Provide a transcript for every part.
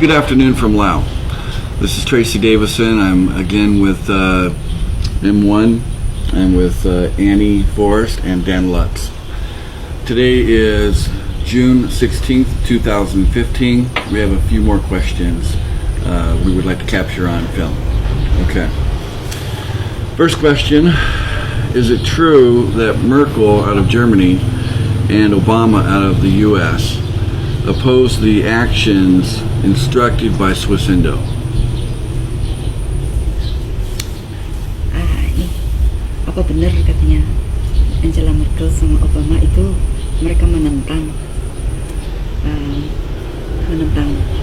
Good afternoon from Laos. This is Tracy Davison. I'm again with M1. I'm with Annie Forrest and Dan Lutz. Today is June 16th, 2015. We have a few more questions we would like to capture on film. Okay. First question, is it true that Merkel out of Germany and Obama out of the U.S. opposed the actions instructed by Swissindo? Apa benar katanya Angela Merkel sama Obama itu mereka menentang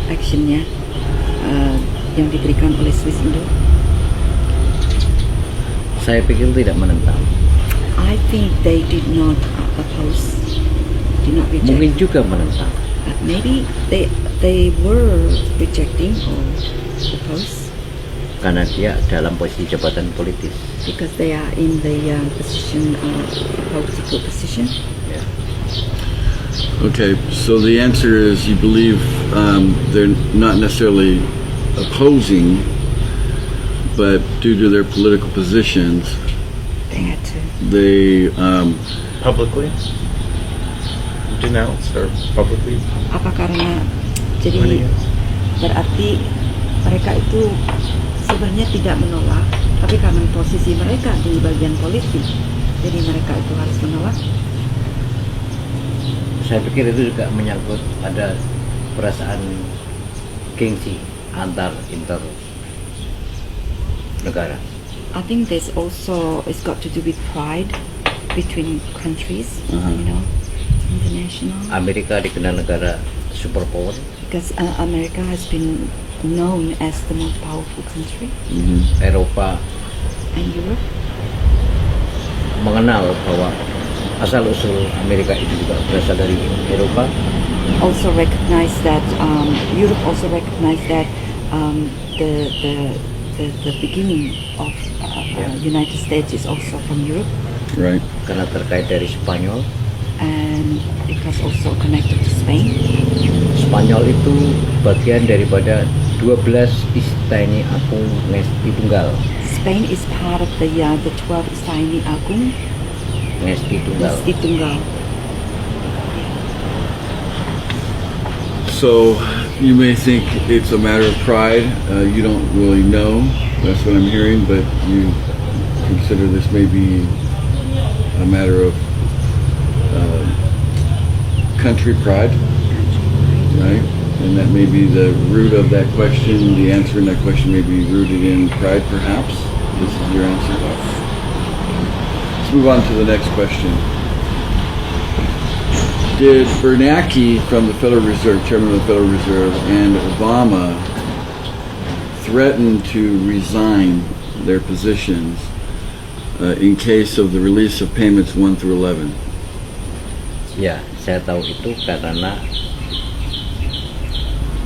actionnya yang diberikan oleh Swissindo? Saya pikir tidak menentang. I think they did not oppose, did not reject. Mungkin juga menentang. Maybe they were rejecting or oppose. Karena dia dalam posisi jabatan politis. Because they are in the position political position. Yeah. Okay, so the answer is you believe they're not necessarily opposing, but due to their political positions, They had to. they Publicly denounced or publicly? Apa karena jadi berarti mereka itu sebenarnya tidak menolak, tapi karena posisi mereka di bagian politik, jadi mereka itu harus menolak. Saya pikir itu juga menyangkut ada perasaan gengsi antar negara. I think there's also, it's got to do with pride between countries, international. Amerika dikenal negara superpower. Because America has been known as the most powerful country. Eropa And Europe mengenal bahwa asal-usul Amerika itu juga berasal dari Eropa. also recognize that Europe also recognize that the beginning of United States is also from Europe. right. Karena terkait dari Spanyol. And it was also connected to Spain. Spanyol itu bagian daripada 12 Istana Agung Ngesti Tunggal. Spain is part of the 12 Istana Agung Ngesti Tunggal. Ngesti Tunggal. So you may think it's a matter of pride. You don't really know. That's what I'm hearing, but you consider this may be a matter of country pride, right? And that may be the root of that question. The answer in that question may be rooted in pride, perhaps. This is your answer. Let's move on to the next question. Did Bernanke from the Federal Reserve, Chairman of the Federal Reserve, and Obama threaten to resign their positions in case of the release of payments 1 through 11? Ya, saya tahu itu karena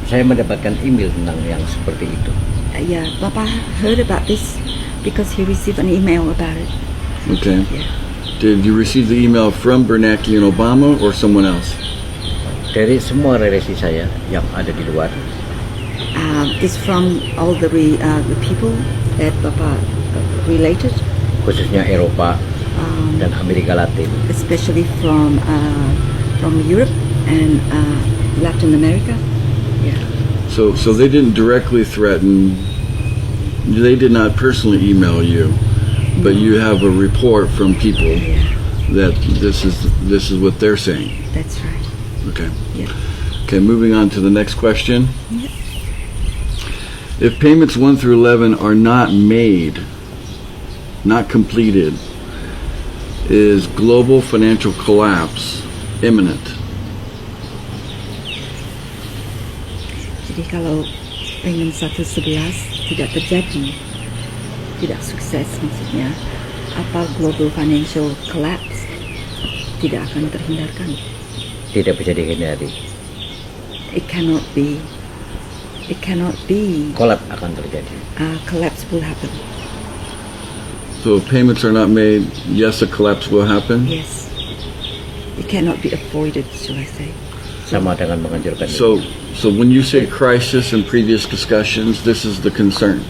saya mendapatkan email tentang yang seperti itu. Yeah, Papa heard about this because he received an email about it. Okay. Yeah. Did you receive the email from Bernanke and Obama or someone else? Dari semua relasi saya yang ada di luar. It's from all the people that Papa related, Khususnya Eropa dan Amerika Latin. especially from Europe and Latin America. Yeah. So they didn't directly threaten. They did not personally email you, but you have a report from people that this is what they're saying. That's right. Okay. Yeah. Okay. Moving on to the next question. Yeah. If payments 1 through 11 are not made, not completed, is global financial collapse imminent? Jadi kalau payment 1/11 tidak terjadi, tidak sukses maksudnya, apa global financial collapse tidak akan terhindarkan? Tidak bisa dihindari. It cannot be. Kolap akan terjadi. Collapse will happen. So if payments are not made, yes, a collapse will happen? Yes. It cannot be avoided, shall I say. sama dengan menghancurkan dunia. So when you say crisis in previous discussions, this is the concern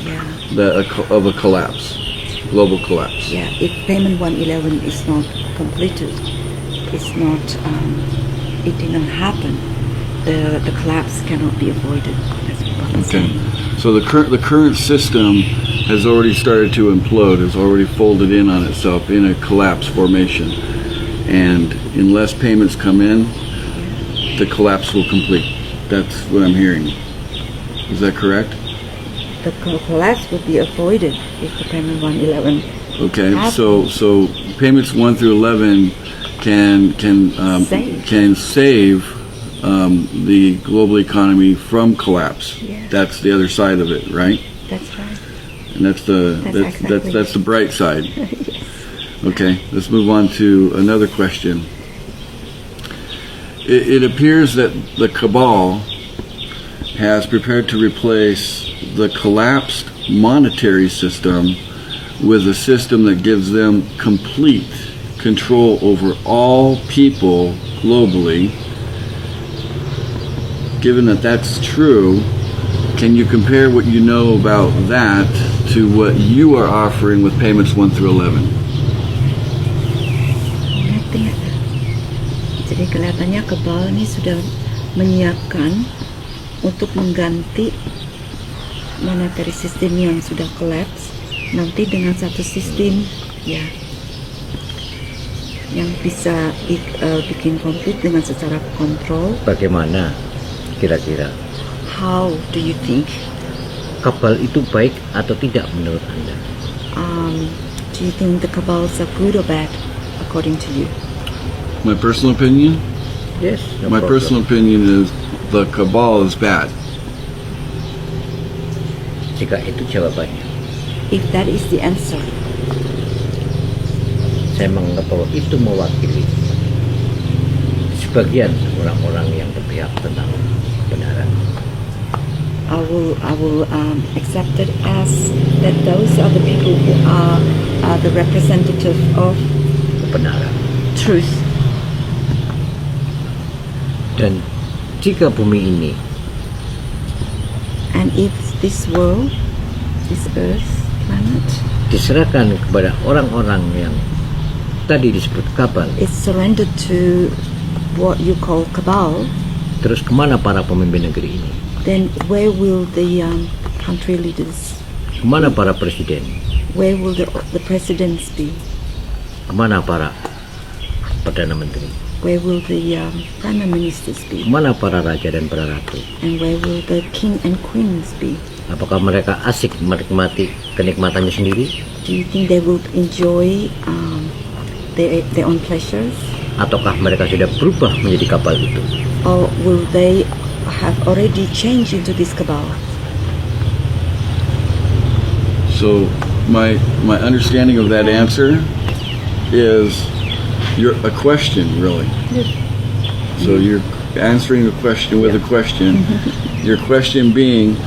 Yeah, of a collapse, global collapse. yeah. If payment 111 is not completed, it's not, it did not happen. The collapse cannot be avoided. That's what I'm Okay. saying. So the current system has already started to implode, has already folded in on itself in a collapse formation, and unless payments come in, the collapse will complete. That's what I'm hearing. Is that correct? The collapse would be avoided if the payment 111. Okay. Have- So payments 1 through 11 can save the global economy from collapse. Yeah. That's the other side of it, right? That's right. And that's the bright side. Okay, let's move on to another question. It appears that the cabal has prepared to replace the collapsed monetary system with a system that gives them complete control over all people globally. Given that that's true, can you compare what you know about that to what you are offering with payments 1 through 11? Nothing. Jadi kelihatannya Kebal ini sudah menyiapkan untuk mengganti monetary system yang sudah collapse nanti dengan satu sistem ya yang bisa bikin konflik dengan secara kontrol. Bagaimana kira-kira How do you think? kabal itu baik atau tidak menurut Anda? Do you think the cabals are good or bad according to you? My personal opinion? Yes. no My problem. personal opinion is the cabal is bad. Jika itu jawabannya, If that is the answer, saya menganggap bahwa itu mewakili sebagian orang-orang yang berpihak tentang kebenaran. I will accept it as that those are the people who are the representative of Kebenaran. truth. Dan jika bumi ini And if this world, this earth, planet, diserahkan kepada orang-orang yang tadi disebut kabal, is surrendered to what you call cabal, terus kemana para pemimpin negeri ini? then where will the country leaders, Kemana para presiden? where will the presidents be? Kemana para perdana menteri? Where will the prime ministers be? Kemana para raja dan para ratu? And where will the king and queens be? Apakah mereka asik menikmati kenikmatannya sendiri? Do you think they will enjoy their own pleasures? Ataukah mereka sudah berubah menjadi kapal itu? Or will they have already changed into this cabal? So my understanding of that answer is a question, really. So you're answering the question with a question. Your question being,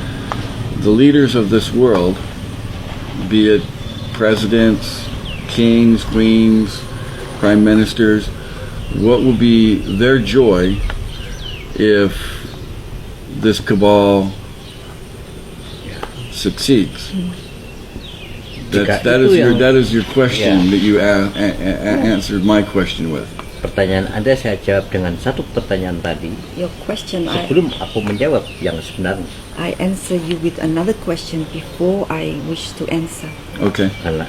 the leaders of this world, be it presidents, kings, queens, prime ministers, what will be their joy if this cabal succeeds? That is your question that you answered my question with. Pertanyaan Anda saya jawab dengan satu pertanyaan tadi. Your question, Sebelum aku menjawab yang sebenarnya. I answer you with another question before I wish to answer. Okay. Karena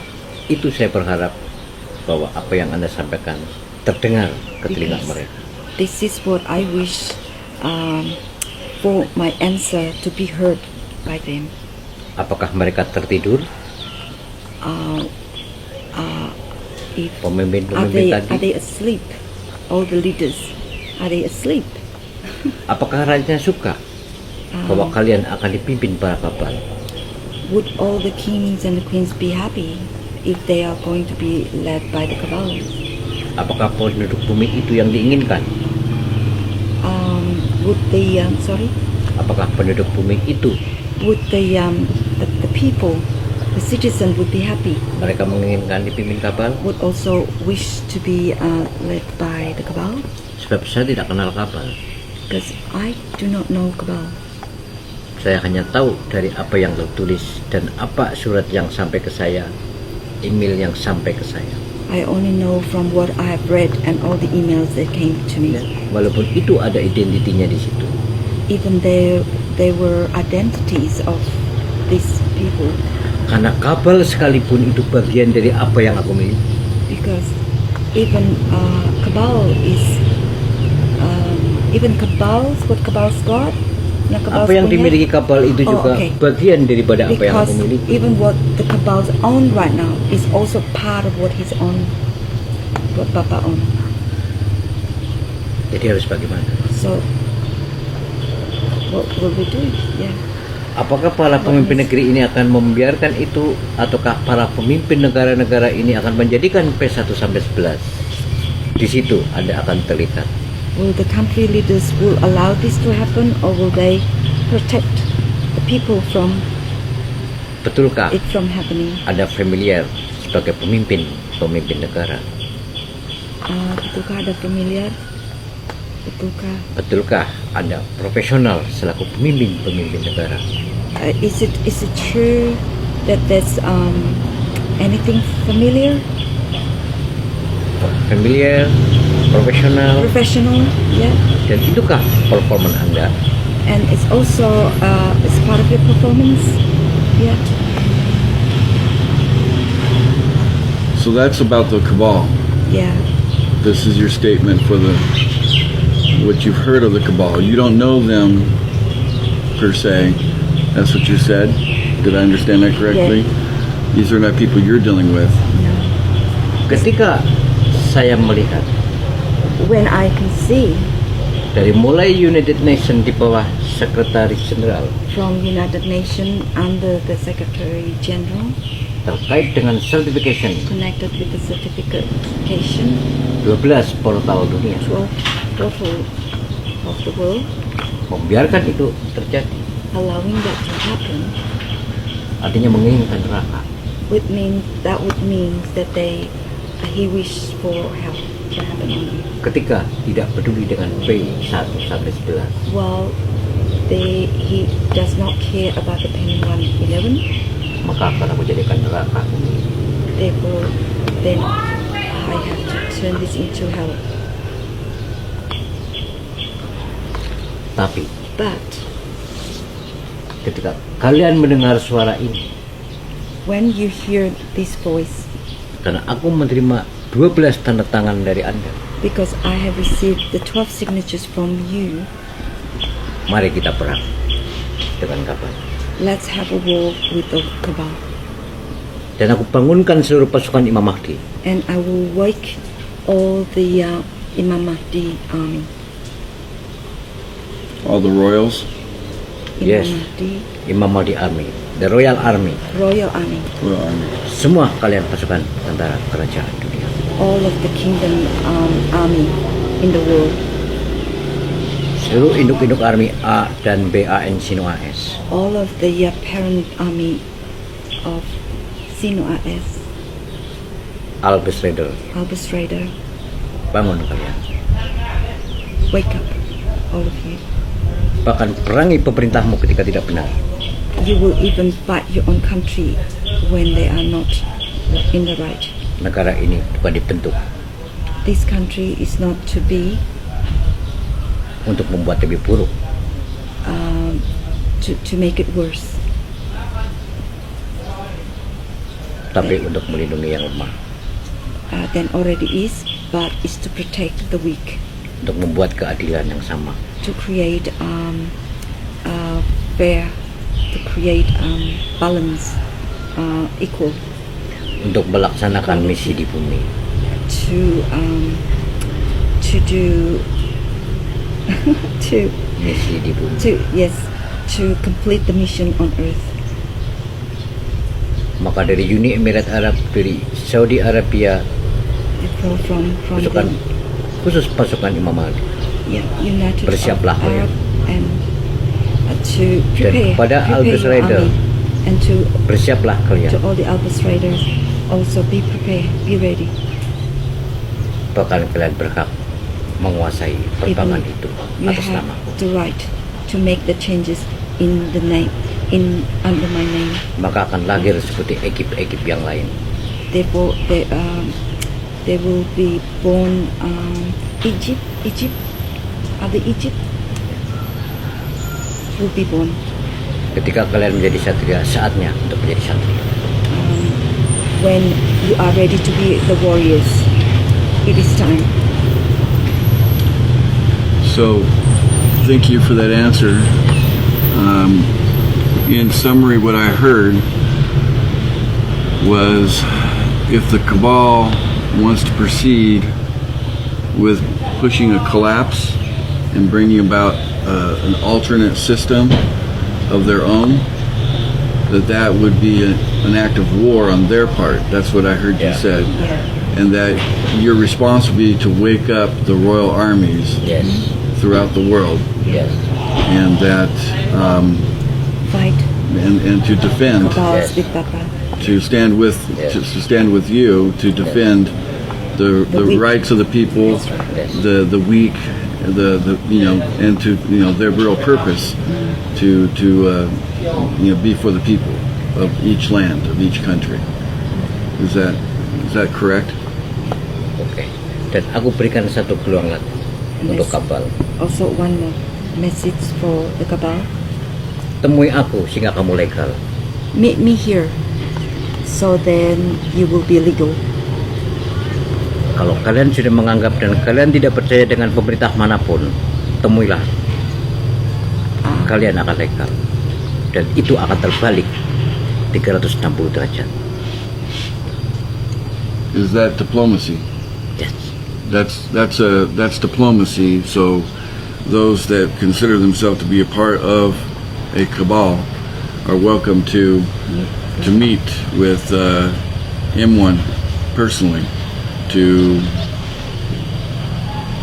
itu saya berharap bahwa apa yang Anda sampaikan terdengar ke telinga Because mereka. this is what I wish for my answer to be heard by them. Apakah mereka tertidur? If Pemimpin-pemimpin are tadi? they asleep? All the leaders, are they asleep? Apakah raja suka bahwa kalian akan dipimpin para kapal? Would all the kings and the queens be happy if they are going to be led by the cabal? Apakah penduduk bumi itu yang diinginkan? Would the Apakah penduduk bumi itu would the people the citizen would be happy, Mereka menginginkan dipimpin kapal, would also wish to be led by the cabal, sebab saya tidak kenal kapal. because I do not know cabal. Saya hanya tahu dari apa yang tertulis dan apa surat yang sampai ke saya, email yang sampai ke saya. I only know from what I have read and all the emails that came to me. Walaupun itu ada identitinya di situ. Even there were identities of these people, Karena kapal sekalipun itu bagian dari apa yang aku miliki. because even cabal is even cabals, what cabals got, Apa yang dimiliki kapal itu juga bagian daripada apa yang aku because miliki. even what the cabals own right now is also part of what his own, what Papa own. Jadi harus bagaimana? So what will we do? Yeah. Apakah para pemimpin negeri ini akan membiarkan itu, ataukah para pemimpin negara-negara ini akan menjadikan P1 sampai 11? Di situ Anda akan terlihat. Will the country leaders will allow this to happen, or will they protect the people from Betulkah it from happening? ada familiar sebagai pemimpin negara? Betulkah ada familiar? Betulkah? Betulkah ada profesional selaku pemimpin negara? Is it true that there's anything familiar, Familiar, profesional, professional? Yeah, dan itukah performa Anda? and it's also it's part of your performance. Yeah. So that's about the cabal. Yeah. This is your statement for what you've heard of the cabal. You don't know them per se. That's what you said. Did I understand that correctly? These are not people you're dealing with. No. Ketika saya melihat When I can see dari mulai United Nations di bawah Sekretaris Jenderal from United Nations under the Secretary General terkait dengan certification connected with the certification 12 portal dunia, 12 total of the world, membiarkan itu terjadi, allowing that to happen artinya menginginkan neraka. would mean that he wished for help to happen on you. Ketika tidak peduli dengan P1 sampai 11, While he does not care about the pen 111, maka akan aku jadikan neraka. therefore then I have to turn this into hell. Tapi But ketika kalian mendengar suara ini, when you hear this voice, karena aku menerima 12 tanda tangan dari Anda, because I have received the 12 signatures from you, mari kita perang dengan kapal. let's have a war with the cabal. Dan aku bangunkan seluruh pasukan Imam Mahdi. And I will wake all the Imam Mahdi army. All the royals. Yes. Imam Mahdi Army, the Royal Army. Royal Army. Royal army. Semua kalian pasukan tentara kerajaan dunia. All of the kingdom army in the world. Seluruh induk-induk army A dan BAN Sino AS. All of the parent army of Sino AS. Albus Raider, Albus Raider. bangun kalian. Wake up, all of you. Bahkan perangi pemerintahmu ketika tidak benar. You will even fight your own country when they are not in the right. Negara ini bukan dibentuk This country is not to be untuk membuat lebih buruk, to make it worse, tapi untuk melindungi yang lemah, than already is, but is to protect the weak, untuk membuat keadilan yang sama, to create fair, to create balance, equal, untuk melaksanakan misi di bumi. to do Misi di bumi. to complete the mission on earth. Maka dari Uni Emirat Arab, dari Saudi Arabia, From pasukan khusus pasukan Imam Mahdi, United bersiaplah Arab and to dan prepare kepada Albus your Raider, army. And to Bersiaplah kalian. all the Albus riders, also be prepared, be ready. Bahkan kalian berhak menguasai perbankan itu You atas have namaku. the right to make the changes in the name, under my name. Maka akan lahir seperti ekip-ekip yang lain. Therefore, they will be born Egypt, other Egypt will be born. Ketika kalian menjadi satria, saatnya untuk menjadi satria. When you are ready to be the warriors, it is time. So, thank you for that answer. In summary, what I heard was if the cabal wants to proceed with pushing a collapse and bringing about an alternate system of their own, that would be an act of war on their part. That's what I heard you said. And that your response would be to wake up the royal armies Yes. throughout the world, Yes. and that Fight and to defend, cabals Yes. with Papa. to stand with Yes. to stand with you to defend the weak. rights of the people, Yes. the weak, the and to their real purpose to be for the people of each land, of each country. Is that correct? Oke. Dan aku berikan satu peluang lagi untuk Yes. kabal. Also, one more message for the cabal. Temui aku sehingga kamu legal. Meet me here, so then you will be legal. Kalau kalian sudah menganggap dan kalian tidak percaya dengan pemerintah manapun, temuilah. Kalian akan legal. Dan itu akan terbalik 360 derajat. Is that diplomacy? Yes. That's diplomacy. So those that consider themselves to be a part of a cabal are welcome to meet with M1 personally to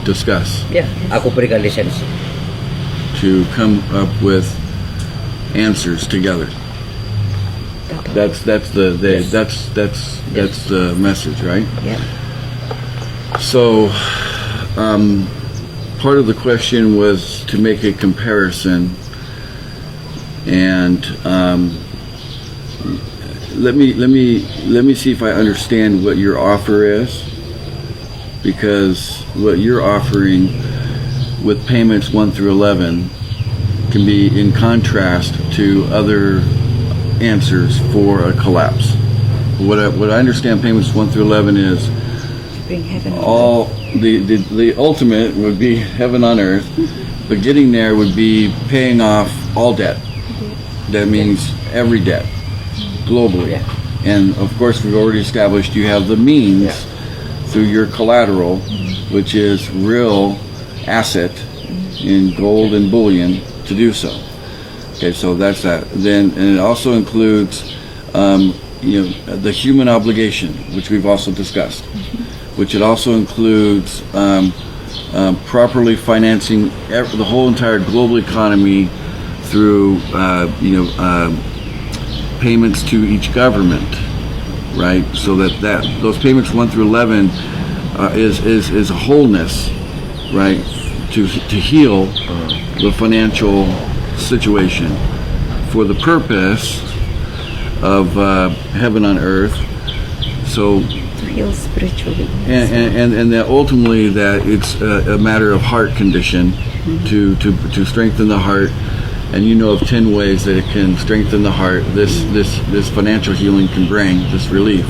discuss, Ya, aku berikan lisensi. to come up with answers together. That's the message, right? Yeah. So, part of the question was to make a comparison, and let me see if I understand what your offer is, because what you're offering with payments 1 through 11 can be in contrast to other answers for a collapse. What I understand payments 1 through 11 is Bring heaven on all the ultimate would be heaven on earth, but getting there would be paying off all debt. That means every debt globally. Yeah. And of course, we've already established you have the means through your collateral, which is real asset in gold and bullion, to do so. Okay, so that's that. Then, and it also includes, the human obligation, which we've also discussed, which it also includes properly financing the whole entire global economy through, payments to each government, right? So that those payments 1 through 11 is a wholeness, right? To heal the financial situation for the purpose of heaven on earth. So, to heal spiritually. and that ultimately that it's a matter of heart condition to strengthen the heart. And you know of 10 ways that it can strengthen the heart. This financial healing can bring this relief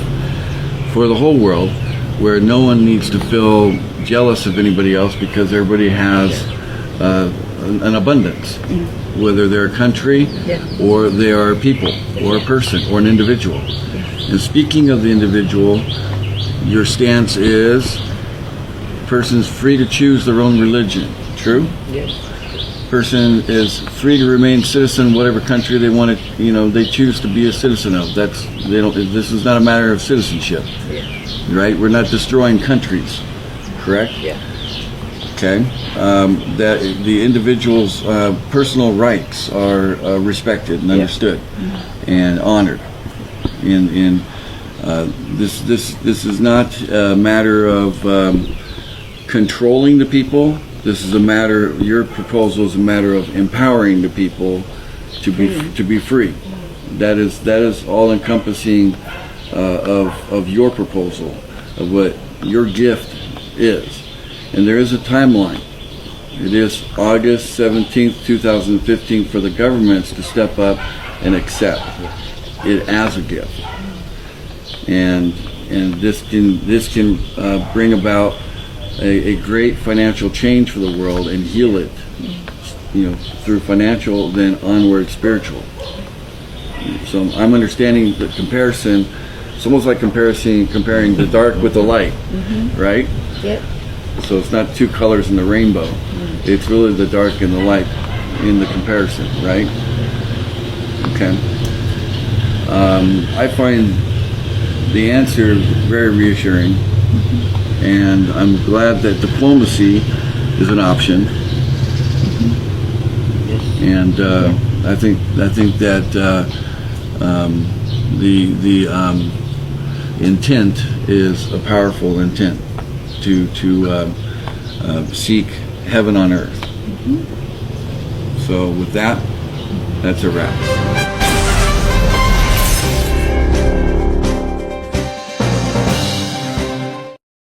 for the whole world, where no one needs to feel jealous of anybody else because everybody has an abundance, whether they're a country or they are a people or a person or an individual. And speaking of the individual, your stance is person's free to choose their own religion. True? Yes. Person is free to remain citizen in whatever country they want to, they choose to be a citizen of. This is not a matter of citizenship, Yeah. right? We're not destroying countries, correct? Yeah. Okay, that the individual's personal rights are respected and understood and honored. In this is not a matter of controlling the people. This is a matter. Your proposal is a matter of empowering the people to be free. That is all encompassing of your proposal, of what your gift is. And there is a timeline. It is August 17th, 2015 for the governments to step up and accept it as a gift. And this can bring about a great financial change for the world and heal it, through financial, then onward spiritual. So I'm understanding the comparison. It's almost like comparing the dark with the light, right? Yep. So it's not two colors in the rainbow. It's really the dark and the light in the comparison, right? Okay. I find the answer very reassuring, and I'm glad that diplomacy is an option. And I think that the intent is a powerful intent to seek heaven on earth. So with that, that's a wrap.